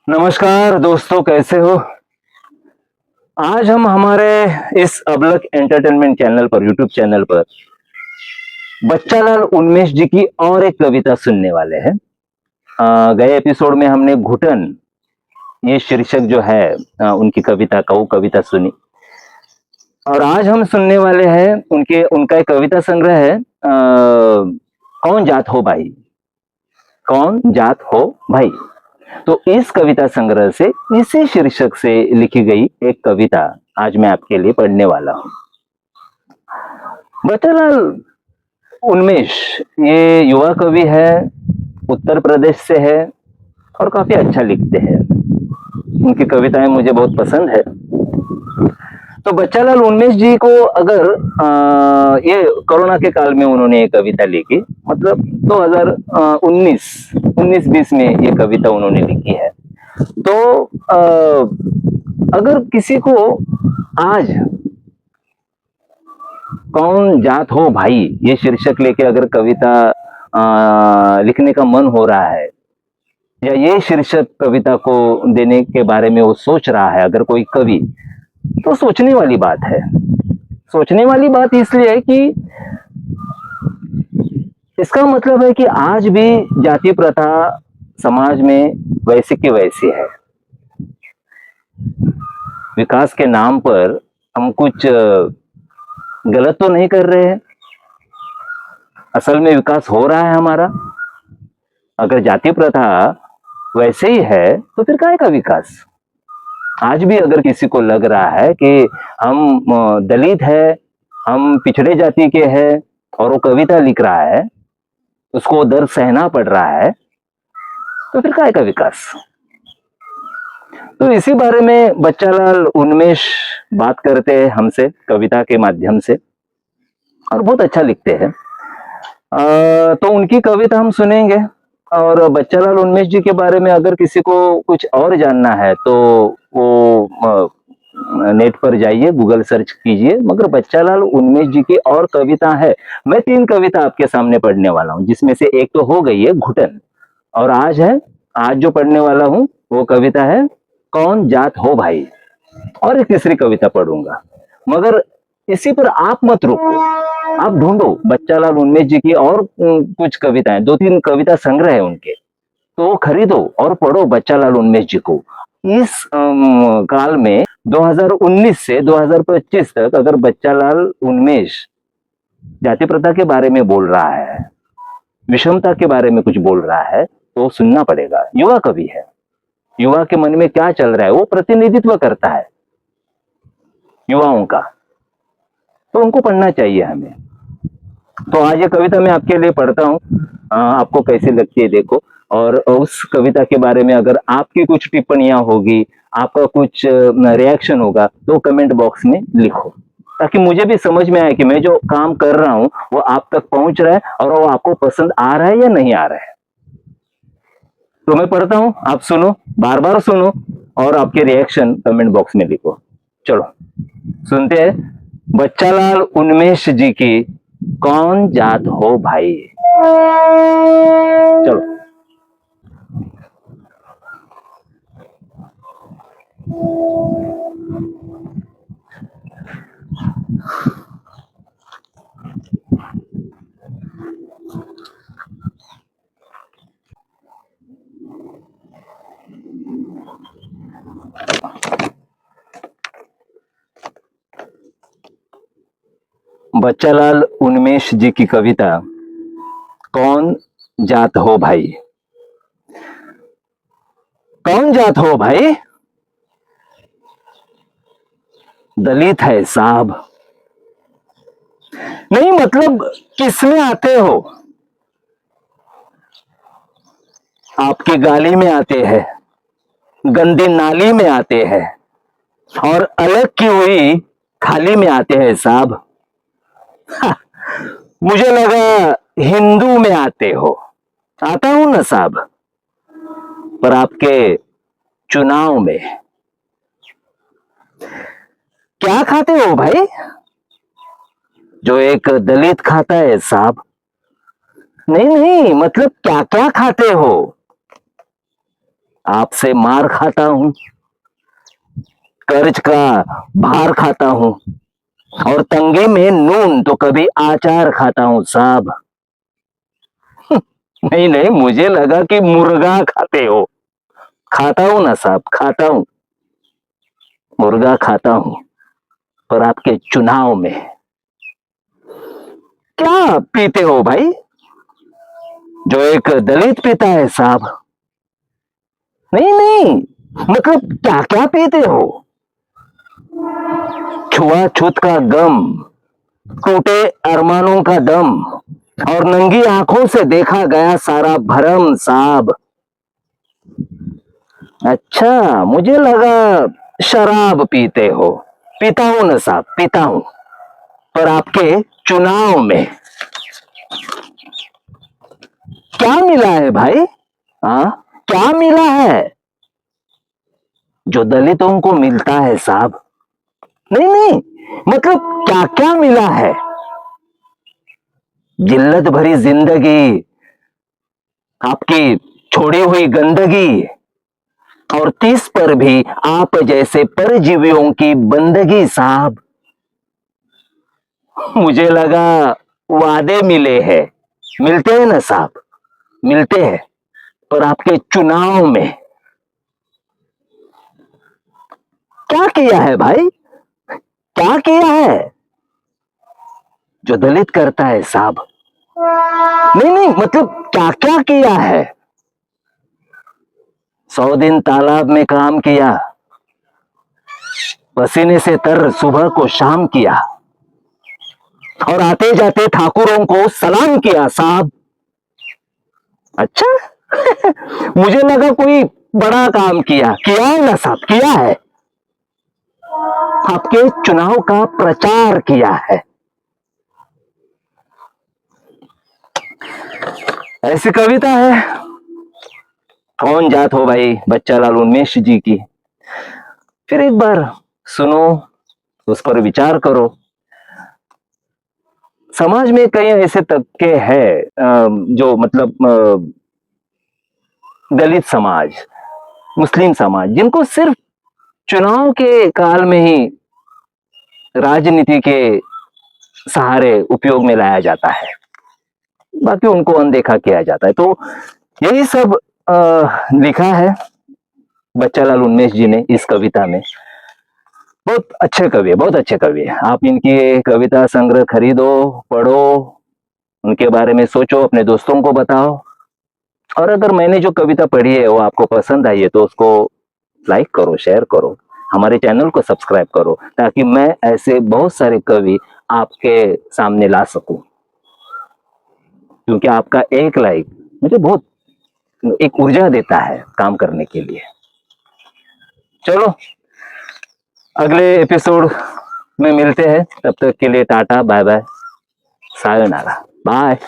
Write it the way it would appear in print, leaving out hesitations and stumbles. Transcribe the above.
नमस्कार दोस्तों, कैसे हो? आज हम हमारे इस अबलक एंटरटेनमेंट चैनल पर, यूट्यूब चैनल पर बच्चालाल उन्मेष जी की और एक कविता सुनने वाले हैं। गए एपिसोड में हमने घुटन, ये शीर्षक जो है उनकी कविता का, वो कविता सुनी। और आज हम सुनने वाले हैं उनका एक कविता संग्रह है, कौन जात हो भाई, कौन जात हो भाई। तो इस कविता संग्रह से, इसी शीर्षक से लिखी गई एक कविता आज मैं आपके लिए पढ़ने वाला हूं। बच्चालाल उन्मेष ये युवा कवि है, उत्तर प्रदेश से है और काफी अच्छा लिखते हैं। उनकी कविताएं मुझे बहुत पसंद है। तो बच्चालाल उन्मेष जी को अगर ये कोरोना के काल में उन्होंने ये कविता लिखी, मतलब 2019-20 में ये कविता उन्होंने लिखी है। तो अगर किसी को आज कौन जात हो भाई ये शीर्षक लेके अगर कविता लिखने का मन हो रहा है, या ये शीर्षक कविता को देने के बारे में वो सोच रहा है अगर कोई कवि, तो सोचने वाली बात है। सोचने वाली बात इसलिए है कि इसका मतलब है कि आज भी जाति प्रथा समाज में वैसी की वैसी है। विकास के नाम पर हम कुछ गलत तो नहीं कर रहे हैं। असल में विकास हो रहा है हमारा। अगर जाति प्रथा वैसे ही है तो फिर काय का विकास। आज भी अगर किसी को लग रहा है कि हम दलित है, हम पिछड़े जाति के हैं और वो कविता लिख रहा है, उसको दर्द सहना पड़ रहा है, तो फिर काय का विकास। तो इसी बारे में बच्चालाल उन्मेष बात करते हैं हमसे कविता के माध्यम से, और बहुत अच्छा लिखते हैं। तो उनकी कविता हम सुनेंगे। और बच्चालाल उन्मेष जी के बारे में अगर किसी को कुछ और जानना है तो वो नेट पर जाइए, गूगल सर्च कीजिए। मगर बच्चालाल उन्मेष जी की और कविता है। मैं 3 कविता आपके सामने पढ़ने वाला हूं, जिसमें से एक तो हो गई है घुटन, और आज जो पढ़ने वाला हूं वो कविता है कौन जात हो भाई, और एक तीसरी कविता पढ़ूंगा। मगर इसी पर आप मत रुको, आप ढूंढो बच्चालाल उन्मेष जी की और कुछ कविताएं, 2-3 कविता संग्रह है उनके, तो वो खरीदो और पढ़ो बच्चालाल उन्मेष जी को। इस काल में 2019 से 2025 तक अगर बच्चालाल उन्मेष जाति प्रथा के बारे में बोल रहा है, विषमता के बारे में कुछ बोल रहा है, तो सुनना पड़ेगा। युवा कवि है, युवा के मन में क्या चल रहा है वो प्रतिनिधित्व करता है युवाओं का, तो उनको पढ़ना चाहिए हमें। तो आज ये कविता मैं आपके लिए पढ़ता हूँ, आपको कैसी लगती है देखो। और उस कविता के बारे में अगर आपकी कुछ टिप्पणियां होगी, आपका कुछ रिएक्शन होगा, तो कमेंट बॉक्स में लिखो, ताकि मुझे भी समझ में आए कि मैं जो काम कर रहा हूँ वो आप तक पहुंच रहा है और वो आपको पसंद आ रहा है या नहीं आ रहा है। तो मैं पढ़ता हूँ, आप सुनो, बार बार सुनो, और आपके रिएक्शन कमेंट बॉक्स में लिखो। चलो सुनते हैं बच्चालाल उन्मेष जी की कौन जात हो भाई। चलो। बच्चालाल उन्मेष जी की कविता कौन जात हो भाई। कौन जात हो भाई, दलित है साहब, नहीं मतलब किसमें आते हो, आपकी गाली में आते हैं, गंदी नाली में आते हैं और अलग की हुई थाली में आते हैं साहब। मुझे लगा हिंदू में आते हो। आता हूं ना साहब, पर आपके चुनाव में। क्या खाते हो भाई जो एक दलित खाता है साहब? नहीं नहीं, मतलब क्या क्या खाते हो? आपसे मार खाता हूं, कर्ज का भार खाता हूं, और तंगे में नून तो कभी आचार खाता हूं साहब। नहीं नहीं, मुझे लगा कि मुर्गा खाते हो। खाता हूं ना साहब, खाता हूं, मुर्गा खाता हूं, पर आपके चुनाव में। क्या पीते हो भाई जो एक दलित पीता है साहब? नहीं नहीं, मतलब क्या क्या पीते हो? छुआछूत का गम, टूटे अरमानों का दम, और नंगी आंखों से देखा गया सारा भरम साहब। अच्छा, मुझे लगा शराब पीते हो। पीता हूं ना साहब, पीता हूं, पर आपके चुनाव में। क्या मिला है भाई? हाँ, क्या मिला है जो दलितों को मिलता है साहब? नहीं नहीं, मतलब क्या क्या मिला है? जिल्लत भरी जिंदगी, आपकी छोड़ी हुई गंदगी, और 30 पर भी आप जैसे परजीवियों की बंदगी साहब। मुझे लगा वादे मिले हैं। मिलते हैं ना साहब, मिलते हैं, पर आपके चुनाव में। क्या किया है भाई, क्या किया है जो दलित करता है साहब? नहीं नहीं, मतलब क्या क्या किया है? 100 दिन तालाब में काम किया, पसीने से तर सुबह को शाम किया, और आते जाते ठाकुरों को सलाम किया साहब। अच्छा। मुझे लगा कोई बड़ा काम किया। किया है ना साहब, किया है। आपके चुनाव का प्रचार किया है। ऐसी कविता है। कौन जात हो भाई बच्चालाल उमेश जी की। फिर एक बार सुनो, उस पर विचार करो। समाज में कई ऐसे तबके हैं जो मतलब दलित समाज, मुस्लिम समाज, जिनको सिर्फ चुनाव के काल में ही राजनीति के सहारे उपयोग में लाया जाता है, बाकी उनको अनदेखा किया जाता है। तो यही सब लिखा है बच्चालाल उन्मेष जी ने इस कविता में। बहुत अच्छे कवि है, बहुत अच्छे कवि है। आप इनकी कविता संग्रह खरीदो, पढ़ो, उनके बारे में सोचो, अपने दोस्तों को बताओ। और अगर मैंने जो कविता पढ़ी है वो आपको पसंद आई है तो उसको लाइक करो, शेयर करो, हमारे चैनल को सब्सक्राइब करो, ताकि मैं ऐसे बहुत सारे कवि आपके सामने ला सकूं। क्योंकि आपका एक लाइक मुझे बहुत एक ऊर्जा देता है काम करने के लिए। चलो, अगले एपिसोड में मिलते हैं। तब तक के लिए टाटा, बाय बाय, सायोनारा, बाय।